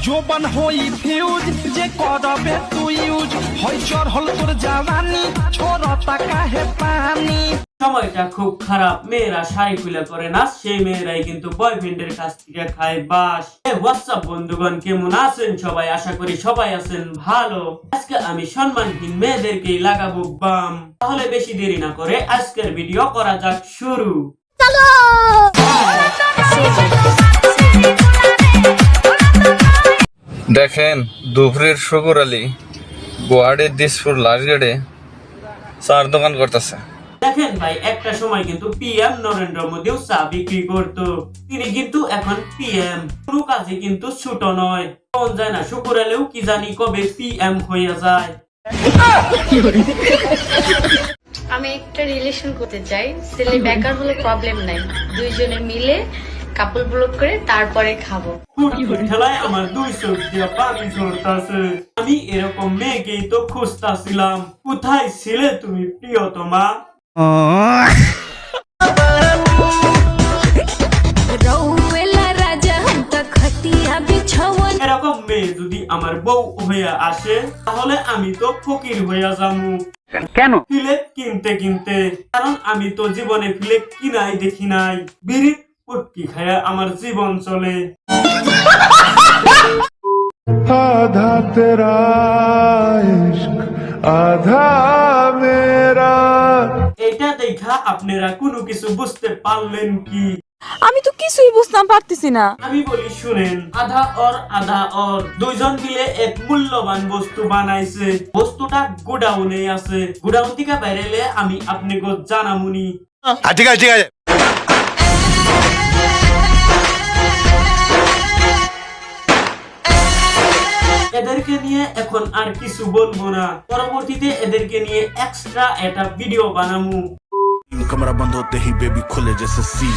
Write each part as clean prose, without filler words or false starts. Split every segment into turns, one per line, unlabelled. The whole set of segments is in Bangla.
जोबन होई फ्यूज जे करबे तू यूज होई चढ़ल तोर जवानी छोड़ता काहे पानी।
সময়টা খুব খারাপ, মেয়েরা শাড়ি খুলে করে না, সেই মেয়েরাই কিন্তু বয়ফ্রেন্ডের কাছ থেকে খায় বাস। হোয়াটসঅ্যাপ বন্ধুগণ, কেমন আছেন সবাই? আশা করি সবাই আছেন ভালো। আজকে আমি সম্মানহীন মেয়েদেরকেই লাগাবো বাম। তাহলে বেশি দেরি না করে আজকের ভিডিও করা যাক শুরু। চলো।
দেখেন দুপুরের শুকুর আলী গুয়াহাটির দিসপুর লাশগেটে চার দোকান করতেছে।
দেখেন ভাই, একটা সময় কিন্তু পিএম নরেন্দ্র মোদীও চা বিক্রি করতো, তিনি কিন্তু এখন পিএম। কোনো কাজে কিন্তু ছোট নয়, কোন যায় না শুকুর আলীও কি জানি কবে পিএম হয়ে যায়।
আমি একটা রিলেশন করতে চাই, ছেলে বেকার হলে প্রবলেম নাই, দুইজনে মিলে কাপল ব্লক করে তারপরে খাবো।
খেলায় আমার দুই চোখ দিয়ে পানি ঝরতাছে। আমি এরকম মেয়েকেই তো খুঁজতাছিলাম। কোথায় ছিলে তুমি প্রিয়তমা? এরকম মেয়ে যদি আমার বউ হইয়া আসে তাহলে আমি তো ফকির হইয়া যামু। কেন? ফিলেট কিনতে কিনতে, কারণ আমি তো জীবনে ফিলেট কিনাই দেখি নাই। বিড়ি পুটকি খায়া আমার জীবন চলে।
आधा तेरा इश्क आधा मेरा।
এটা দেখা আপনারা কোনো কিছু বুঝতে পারলেন কি?
আমি তো কিছুই বুঝতাম পারতেছি না।
আমি বলি শুনেন, আধা অর দুইজন মিলে এক মূল্যবান বস্তু বানাইছে। বস্তুটা গোডাউনে আছে, গোডাউন থেকে বাইরেলে আমি আপনাকে জানামুনি।
ঠিক আছে ঠিক আছে।
এদেরকে নিয়ে এখন আর কিছু বলবো না, পরবর্তীতে এদেরকে নিয়ে এক্সট্রা একটা ভিডিও বানামু।
कमरा बंद होते ही बेबी खुले जैसे सी।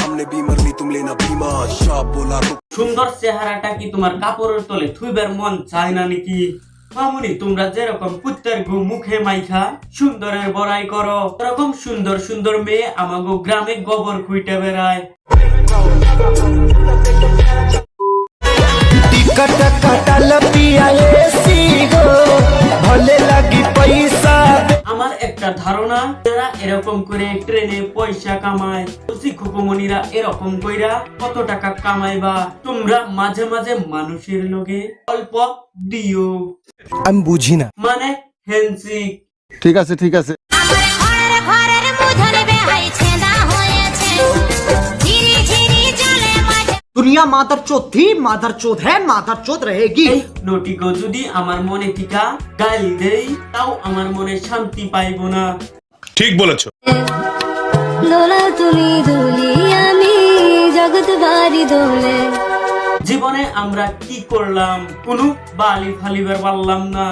हमने भी मरनी तुम लेना बीमा। शाप बोला
সুন্দর চেহারাটা কি তোমার কাপড়ের তলে থুইবার মন চায় না নাকি? মামুনি, তোমরা যেরকম কুত্তার গু মুখে মাইখা সুন্দরের বড়াই করো, এরকম সুন্দর সুন্দর মেয়ে আমাগো গ্রামে গোবর খুইটে বেড়ায়।
टिकट कटल पिया एसी गो भले लगी पैसा।
আমার একটা ধারণা, যারা এরকম করে ট্রেনে পয়সা কামায়, বলছি খুকুমনিরা এরকম কইরা কত টাকা কামাইবা? তোমরা মাঝে মাঝে মানুষের লগে অল্প দিও।
আমি বুঝি না।
মানে হ্যান্ডশেক।
ঠিক আছে ঠিক আছে।
दुनिया मादर चोद थी, मादर चोद है, मादर चोद रहेगी।
এই নটিগো যদি আমার মনে টিকা গাল দেই, তাও আমার মনে শান্তি পাইব না।
ঠিক বলেছো।
দোলা তুমি দুলি আমি জগৎ বাড়ি দোলে।
জীবনে আমরা কি করলাম? কোনো বালি ফালিবার পারলাম না।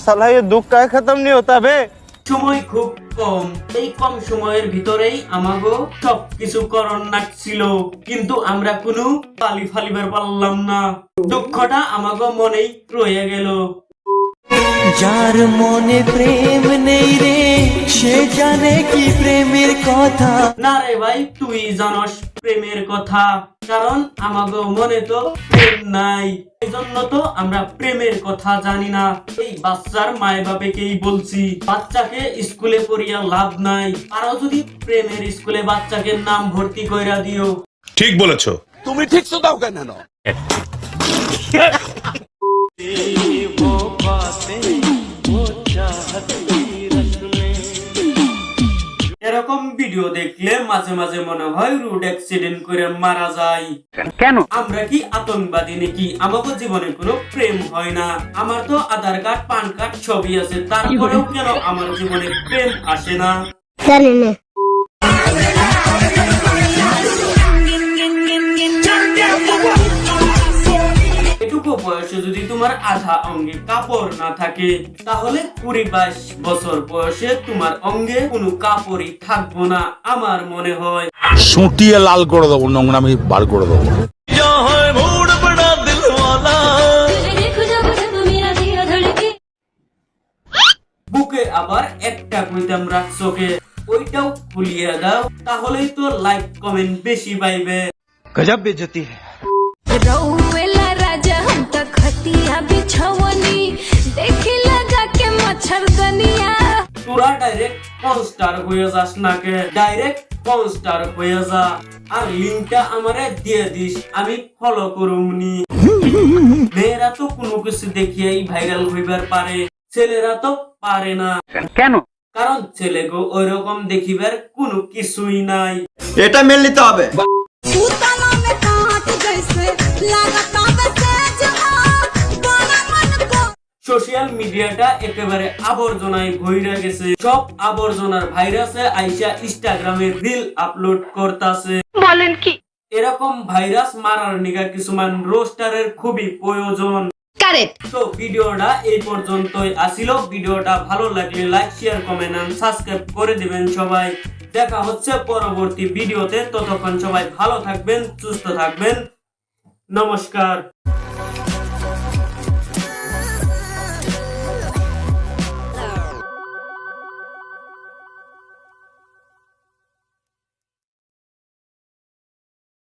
साला ये दुख का खत्म नहीं होता बे।
সময় খুব কম, এই কম সময়ের ভিতরেই আমাগো সবকিছু করণ ছিল, কিন্তু আমরা কোনো পালি ফালিবার পারলাম না। দুঃখটা আমাগো মনেই রয়ে গেল।
যার মনে প্রেম নেই রে সে জানে কি প্রেমের কথা।
না রে ভাই, তুই জানস প্রেমের কথা, কারণ আমাগো মনে তো প্রেম নাই, এই জন্য তো আমরা প্রেমের কথা জানি না। এই বাচ্চার মায় বাপেকেই বলছি, বাচ্চাকে স্কুলে পড়িয়া লাভ নাই, আরো যদি প্রেমের স্কুলে বাচ্চাকে নাম ভর্তি কইরা দিও।
ঠিক বলেছো।
তুমি ঠিক তো দাও কেন না?
এরকম ভিডিও দেখলে মাঝে মাঝে মনে হয় রোড অ্যাক্সিডেন্ট করে মারা যায়। কেন? আমরা কি আতঙ্কবাদী নাকি? আমাকে জীবনে কোনো প্রেম হয় না। আমার তো আধার কার্ড, পান কার্ড সবই আছে, তারপরেও কেন আমার জীবনে প্রেম আসে না?
জানি না।
এটুকু বয়সে যদি তোমার আধা অঙ্গে কাপড় না থাকে, তাহলে 20-22 বছর বয়সে তোমার অঙ্গে কোনো কাপড়ই থাকবো না আমার মনে হয়।
সুটিয়ে লাল করে দেবো, নোংরামি বার করে দেবো।
বুকে আবার একটা কইতাম রাখছোকে, ওইটাও খুলিয়ে দাও, তাহলেই তো লাইক কমেন্ট বেশি পাইবে।
गजब बेइज्जती है।
রৌলা রাজা
ডাইরেক্ট 5 স্টার হয়ে যাস না কে, ডাইরেক্ট 5 স্টার হয়ে যা, আর লিংকটা আমারে দিয়ে দিস, আমি ফলো করুমনি। মেয়েরা তো কোনো কিছু দেখিয়েই ভাইরাল হইবার পারে, ছেলেরা তো পারে না। কেন? কারণ ছেলেগো ওইরকম দেখিবার কোনো কিছুই নাই।
এটা মেনে নিতে হবে।
সোশ্যাল মিডিয়াটা একেবারে আবর্জনায় ভইরা গেছে, সব আবর্জনার ভাইরাসে আইসা ইনস্টাগ্রামে রিল আপলোড করতাছে।
বলেন কি?
এরকম ভাইরাস মারার নিগা কিছুমান রোস্টারের খুবই প্রয়োজন।
কারেক্ট।
তো ভিডিওটা এই পর্যন্তই আসিল। ভিডিওটা ভালো লাগলে like, share, comment and subscribe করে দিবেন সবাই। দেখা হচ্ছে পরবর্তী ভিডিওতে, ততক্ষণ সবাই ভালো থাকবেন, সুস্থ থাকবেন। নমস্কার।